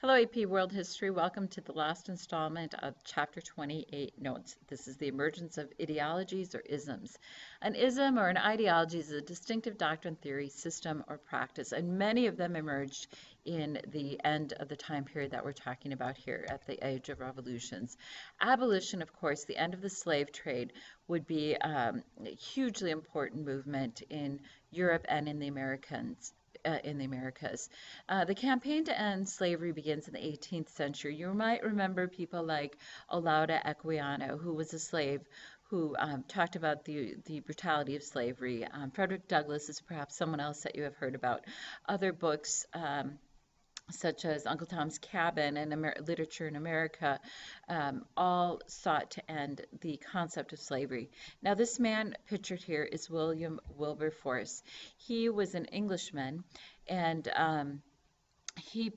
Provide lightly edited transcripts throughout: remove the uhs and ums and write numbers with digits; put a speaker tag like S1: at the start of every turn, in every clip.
S1: Hello, AP World History. Welcome to the last installment of Chapter 28 Notes. This is the emergence of ideologies or isms. An ism or an ideology is a distinctive doctrine, theory, system, or practice, and many of them emerged in the end of the time period that we're talking about here at the Age of Revolutions. Abolition, of course, the end of the slave trade, would be a hugely important movement in Europe and in the Americas. The campaign to end slavery begins in the 18th century. You might remember people like Olaudah Equiano, who was a slave, who talked about the brutality of slavery. Frederick Douglass is perhaps someone else that you have heard about. Other books such as Uncle Tom's Cabin and Literature in America, all sought to end the concept of slavery. Now, this man pictured here is William Wilberforce. He was an Englishman, and he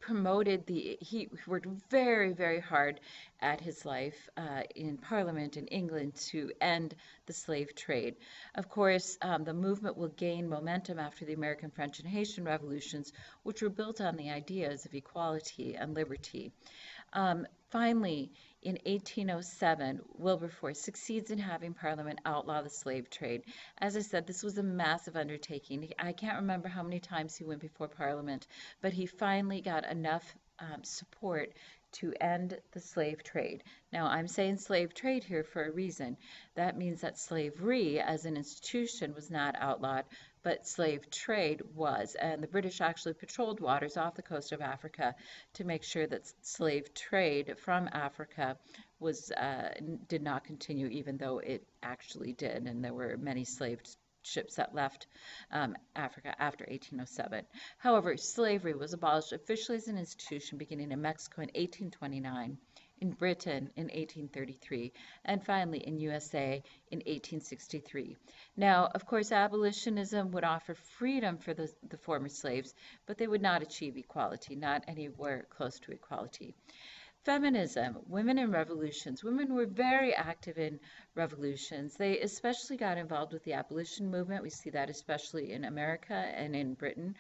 S1: worked very, very hard at his life in Parliament in England to end the slave trade. Of course, the movement will gain momentum after the American, French, and Haitian revolutions, which were built on the ideas of equality and liberty. Finally, in 1807, Wilberforce succeeds in having Parliament outlaw the slave trade. As I said, this was a massive undertaking. I can't remember how many times he went before Parliament, but he finally got enough support to end the slave trade. Now, I'm saying slave trade here for a reason. That means that slavery as an institution was not outlawed, but slave trade was. And the British actually patrolled waters off the coast of Africa to make sure that slave trade from Africa did not continue, even though it actually did. And there were many slave ships that left Africa after 1807. However, slavery was abolished officially as an institution beginning in Mexico in 1829, in Britain in 1833, and finally in USA in 1863. Now, of course, abolitionism would offer freedom for the former slaves, but they would not achieve equality, not anywhere close to equality. Feminism, women in revolutions. Women were very active in revolutions. They especially got involved with the abolition movement. We see that especially in America and in Britain.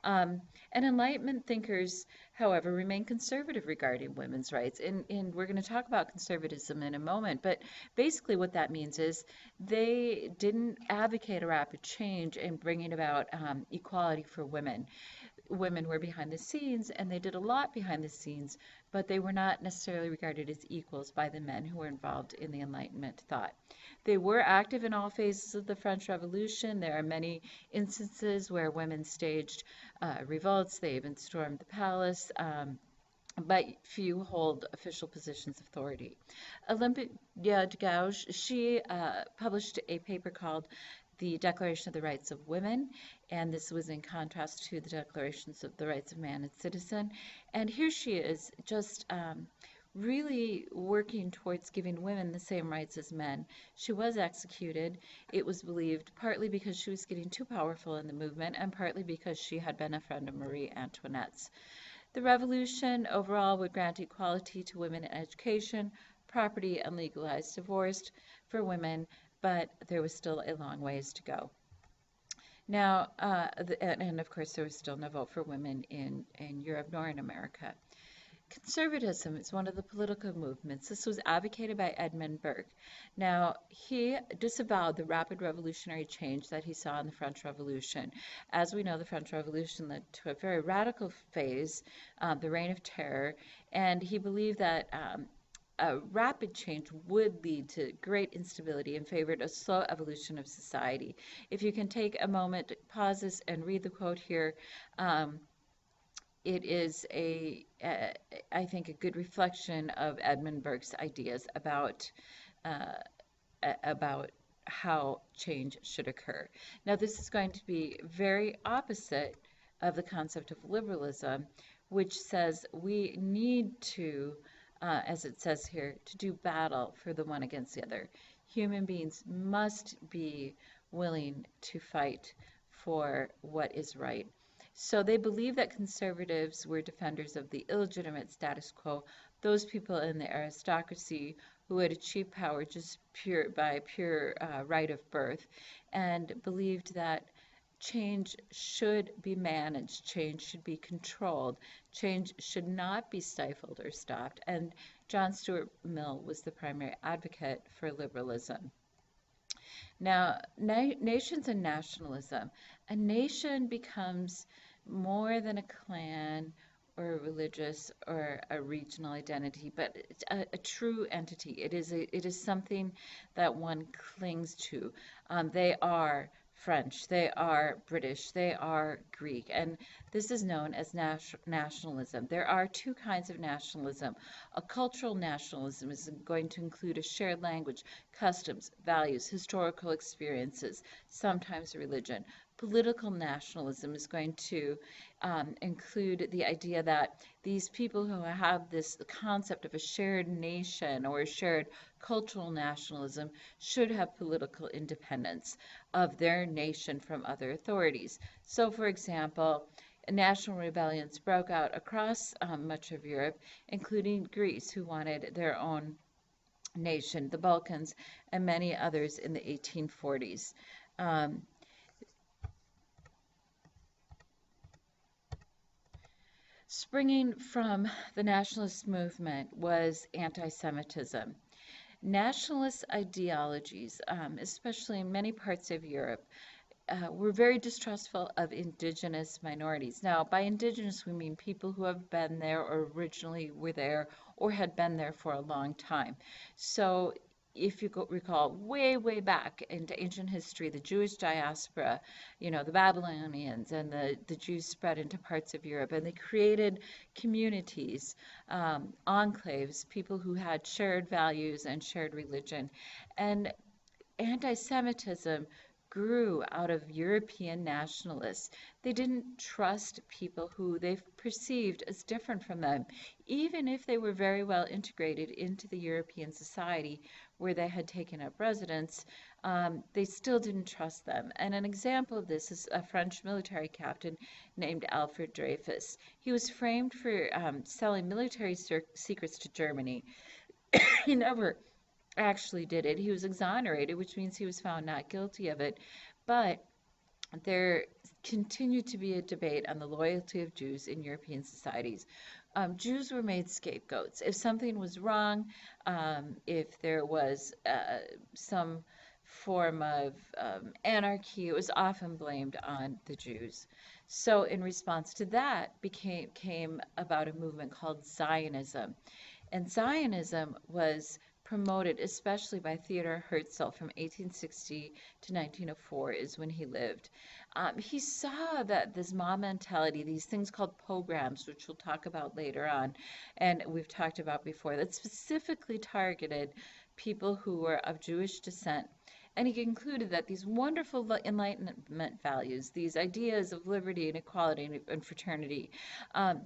S1: And Enlightenment thinkers, however, remain conservative regarding women's rights. And we're going to talk about conservatism in a moment. But basically, what that means is they didn't advocate a rapid change in bringing about equality for women. Women were behind the scenes and they did a lot behind the scenes, but they were not necessarily regarded as equals by the men who were involved in the Enlightenment thought. They were active in all phases of the French Revolution. There are many instances where women staged revolts. They even stormed the palace. But few hold official positions of authority. Olympia de Gouges, she published a paper called the Declaration of the Rights of Women, and this was in contrast to the Declarations of the Rights of Man and Citizen. And here she is, just really working towards giving women the same rights as men. She was executed, it was believed, partly because she was getting too powerful in the movement, and partly because she had been a friend of Marie Antoinette's. The revolution overall would grant equality to women in education, property, and legalized divorce for women, but there was still a long ways to go. Now, and of course, there was still no vote for women in Europe nor in America. Conservatism is one of the political movements. This was advocated by Edmund Burke. Now, he disavowed the rapid revolutionary change that he saw in the French Revolution. As we know, the French Revolution led to a very radical phase, the Reign of Terror, and he believed that a rapid change would lead to great instability and favored a slow evolution of society. If you can take a moment, pause this, and read the quote here, it is I think, a good reflection of Edmund Burke's ideas about how change should occur. Now, this is going to be very opposite of the concept of liberalism, which says we need to, as it says here, to do battle for the one against the other. Human beings must be willing to fight for what is right. So they believe that conservatives were defenders of the illegitimate status quo, those people in the aristocracy who had achieved power just by pure right of birth, and believed that change should be managed, change should be controlled, change should not be stifled or stopped. And John Stuart Mill was the primary advocate for liberalism. Now, nations and nationalism. A nation becomes more than a clan or a religious or a regional identity, but it's a true entity. It is something that one clings to. They are French, they are British, they are Greek, and this is known as nationalism. There are two kinds of nationalism. A cultural nationalism is going to include a shared language, customs, values, historical experiences, sometimes religion. Political nationalism is going to include the idea that these people who have this concept of a shared nation or a shared cultural nationalism should have political independence of their nation from other authorities. So, for example, national rebellions broke out across much of Europe, including Greece, who wanted their own nation, the Balkans, and many others in the 1840s. Um, Springing from the nationalist movement was anti-Semitism. Nationalist ideologies, especially in many parts of Europe, were very distrustful of indigenous minorities. Now, by indigenous, we mean people who have been there or originally were there or had been there for a long time. So, if you recall way, way back into ancient history, the Jewish diaspora, the Babylonians and the Jews spread into parts of Europe, and they created communities, enclaves, people who had shared values and shared religion. And anti-Semitism grew out of European nationalists. They didn't trust people who they perceived as different from them, even if they were very well integrated into the European society where they had taken up residence. They still didn't trust them. And an example of this is a French military captain named Alfred Dreyfus. He was framed for selling military secrets to Germany. He never actually did it. He was exonerated, which means he was found not guilty of it. But there continued to be a debate on the loyalty of Jews in European societies. Jews were made scapegoats. If something was wrong, if there was some form of anarchy, it was often blamed on the Jews. So, in response to that, came about a movement called Zionism. And Zionism was promoted especially by Theodor Herzl from 1860 to 1904 is when he lived. He saw that this mob mentality, these things called pogroms, which we'll talk about later on, and we've talked about before, that specifically targeted people who were of Jewish descent. And he concluded that these wonderful Enlightenment values, these ideas of liberty and equality and fraternity,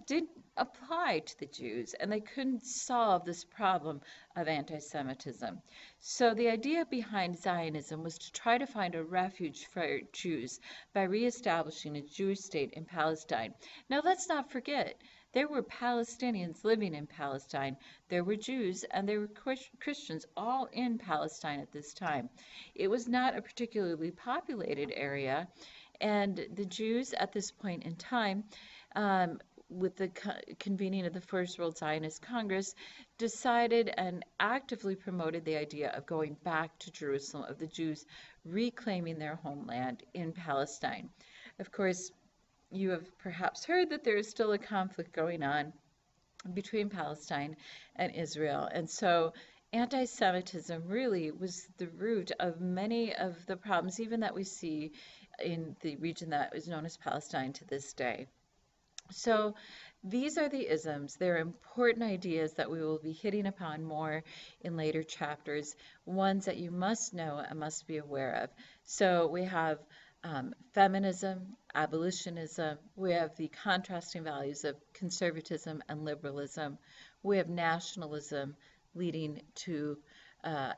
S1: did apply to the Jews, and they couldn't solve this problem of anti-Semitism. So the idea behind Zionism was to try to find a refuge for Jews by reestablishing a Jewish state in Palestine. Now let's not forget, there were Palestinians living in Palestine. There were Jews and there were Christians all in Palestine at this time. It was not a particularly populated area, and the Jews at this point in time, with the convening of the First World Zionist Congress, decided and actively promoted the idea of going back to Jerusalem, of the Jews reclaiming their homeland in Palestine. Of course, you have perhaps heard that there is still a conflict going on between Palestine and Israel. And so anti-Semitism really was the root of many of the problems, even that we see in the region that is known as Palestine to this day. So these are the isms. They're important ideas that we will be hitting upon more in later chapters, ones that you must know and must be aware of. So we have feminism, abolitionism, we have the contrasting values of conservatism and liberalism, we have nationalism leading to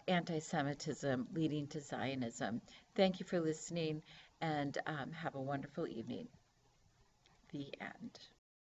S1: anti-Semitism, leading to Zionism. Thank you for listening and have a wonderful evening. The end.